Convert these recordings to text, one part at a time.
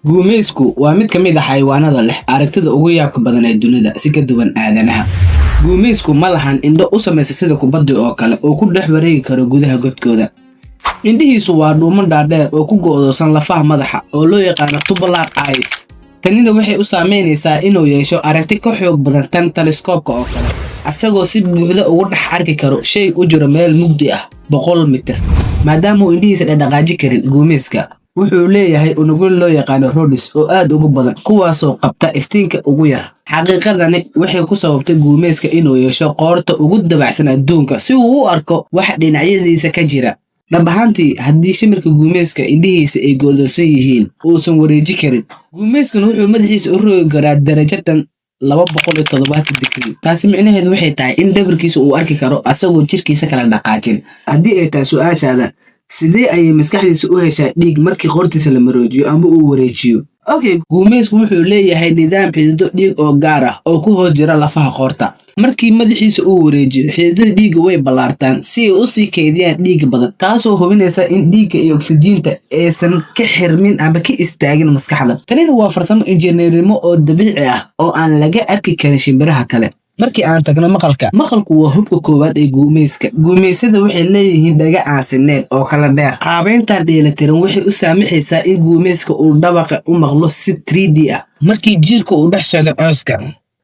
Guumeysku waa mid ka mid ah xayawaanada leh aragtida ugu yaabka badan ee dunida si ka duwan aadanaha. Guumeysku ma lahan indho u samaysan sida kubadda oo kale oo ku dhex wareegi karo gudaha godkooda. Indhihiisu waa dhuumo dhaadheer oo ku go'doosan lafaha madaxa oo loo yaqaan tubular eyes. Tanina waxay u saameynaysaa inuu yeesho aragti ka xoog badan tan teleskoobka oo kale, asagoo si buuxda ugu dhex arki karo shay u jiro meel mugdi ah 100 mitir. Maadaama uu indhihiisa dhaqdhaqaaji karin, guumeyska wuxuu leeyahay unugyo loo yaqaan rods oo aad ugu badan, kuwaasoo qabta iftiinka ugu yar. Xaqiiqadani waxay ku sababtay guumeyska inuu yeesho qoorta ugu dabacsan adduunka si uu u arko wax dhinacyadiisa ka jira. dhab ahaantii, haddii shimbirka guumeyska indhihiisa ay go'doonsan yihiin uusan wareeji karin, guumeyskan wuxuu madaxiisa u rogi karaa darajadan 270 digrii. taasi micnaheedu waxay tahay in dhabarkiisa uu arki karo asagoo jirkiisa kala dhaqaajin. Haddii ay tahay su'aashaada, sidee ayay maskaxdiisa u heshaa dhiig markii qoortiisa la maroojiyo ama uu wareejiyo? Guumeysku wuxuu leeyahay nidaam xidido dhiig oo gaar ah oo ku hoos jira lafaha qoorta. Markii madaxiisa uu wareejiyo, xididada dhiigga way ballaartaan si ay u sii kaydiyaan dhiig badan, taasoo hubinaysa in dhiigga iyo oksijiinta aysan ka xirmin ama ka istaagin maskaxda. Tanina waa farsamo injineernimo oo dabiici ah oo aan laga arki karin shimbiraha kale. Markii aan tagno maqalku waa hubka koowaad ee guumeyska. Guumeysada waxay leeyihiin dhaga aan sinnayn oo kala dheer. Qaabayntan dheelitiran waxay u saamaxaysaa in guumeyska uu dhawaqa u maqlo si 3D ah. Markii jiirka uu dhex socdo cawska,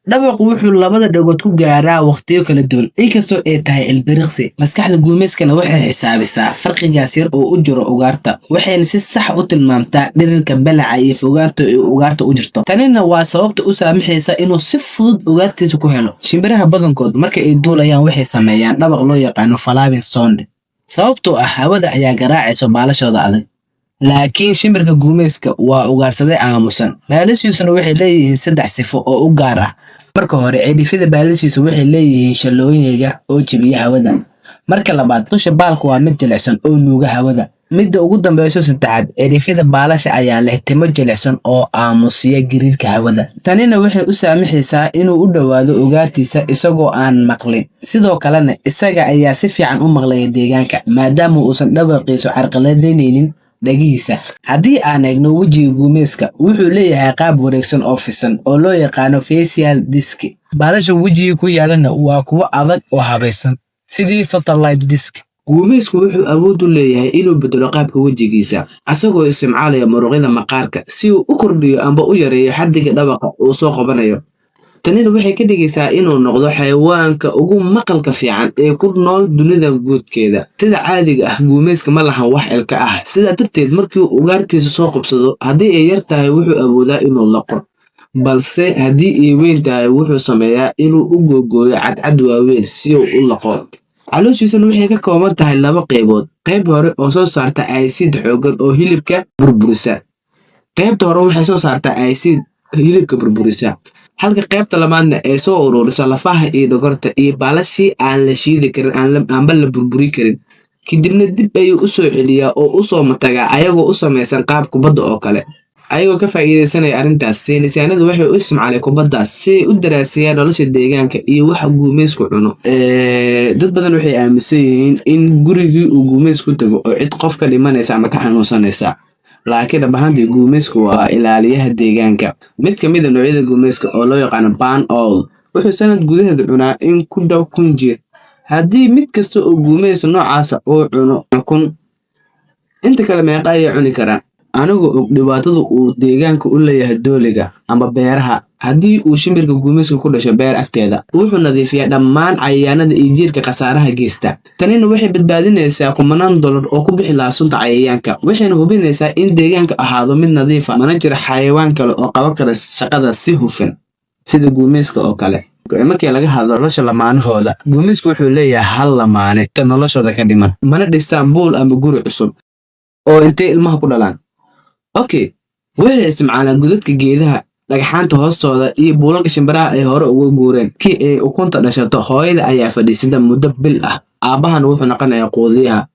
dhawaqu wuxuu labada dhagood ku gaaraa waqtiyo kala duwan. Inkastoo ay tahay ilbiriqsi, maskaxda guumeyskana waxay xisaabisaa farqigaas yar oo u jiro ugaarta, waxayna si sax u tilmaamtaa dhirirka balaca iyo fogaanta ay ugaarta u jirto. Tanina waa sababta u saamaxaysa inuu si fudud ugaartiisa ku helo. Shimbiraha badankood marka ay duulayaan waxay sameeyaan dhawaq loo yaqaano flapping sound, sababtoo ah hawada ayaa garaacayso baalashooda adag. Laakiin shimbirka guumeyska waa ugaarsade aamusan. Baalashiisuna waxay leeyihiin 3 sifo oo u gaar ah. Marka hore, cidhifyada baalashiisu waxay leeyihiin shallooyin yaryar oo jebiya hawada. Marka labaad, dusha baalku waa mid jilicsan oo nuuga hawada. Midda ugu dambayso saddexaad, cidhifyada baalasha ayaa leh timo jilicsan oo aamusiya gariirka hawada. Tanina waxay u saamaxaysaa inuu u dhowaado ugaartiisa isagoo aan maqlin. Sidoo kalena, isaga ayaa si fiican u maqlaya deegaanka, maadaama uusan dhawaqiisu carqaladaynaynin dhagihiisa. Haddii aan eegno wejiga guumeyska, wuxuu leeyahay qaab wareegsan oo fisan oo loo yaqaano facial disc. Baalasha wejiga ku yaalana waa kuwo adag oo habaysan, sidii satellite disc. Guumeysku wuxuu awood u leeyahay inuu bedelo qaabka wejigiisa, asagoo isticmaalaya muruqyada maqaarka si uu u kordhiyo ama u yareeyo xaddiga dhawaqa uu soo qabanayo. Tanina waxay ka dhigaysaa inuu noqdo xayawaanka ugu maqalka fiican ee ku nool dunida guudkeeda. Sida caadiga ah, guumeyska ma lahan wax ilka ah, sidaa darteed markii uu ugaartiisa soo qabsado, haddii ay yar tahay wuxuu awoodaa inuu laqo, balse haddii ay weyn tahay wuxuu sameeyaa inuu u googooyo cadcad waaweyn si uu u laqo. Calooshiisana waxay ka kooban tahay 2 qaybood. Qayb hore oo soo saarta acid xooggan oo hilibka burburisa. Qaybta hore waxay soo saartaa acid hilibka burburisa, halka qaybta labaadna ay soo ururisa lafaha iyo dhogorta iyo baalashii aan la shiidi karin amba la burburi karin. Kadibna dib ayuu u soo celiyaa oo u soo matagaa ayagoo u samaysan qaab kubadda oo kale. Ayagoo ka faa'iidaysanaya arrintaas, saynisyahanadu waxay u isticmaaleen kubaddaas si ay u daraasayaan nolosha deegaanka iyo waxa guumeysku cuno. Dad badan waxay aaminsan yihiin in gurigii uu guumeysku tago oo cid qof ka dhimanaysa ama ka xanuunsanaysa. Laakiin dhab ahaantii, guumeysku waa ilaaliyaha deegaanka. Mid ka mid ah noocyada guumeyska oo loo yaqaan barn owl wuxuu sanad gudaheed cunaa in ku dhow 1000 jeer. Haddii mid kasta oo guumeys noocaasa uu cuno 1000, inta kale meeqa ayay cuni karaan? Anigoo og dhibaatada uu deegaanka u leeyahay dooliga ama beeraha, haddii uu shimbirka guumeyska ku dhasho beer agteeda, wuxuu nadiifiyaa dhammaan cayayaanada iyo jiirka khasaaraha geysta. Tanina waxay badbaadinaysaa $10,000 oo ku bixi lahaa sunta cayayaanka, waxayna hubinaysaa in deegaanka ahaado mid nadiif ah, mana jiro xayawaan kale oo qaban kara shaqada si hufan sida guumeyska oo kale. Markii laga hadlo nolosha lamaanahooda, guumeysku wuxuu leeyahay hal lamaane ta noloshooda ka dhiman, mana dhistaan buul ama guri cusub oo intay ilmaha ku dhalaan. Waxay isticmaalaan godadka geedaha, dhagxaanta hoostooda iyo buulalka shimbiraha ay hore uga guureen. Markii ay ukunta dhashato, hooyada ayaa fadhiisata muddo bil ah, aabbahana wuxuu noqonayaa quudiyaha.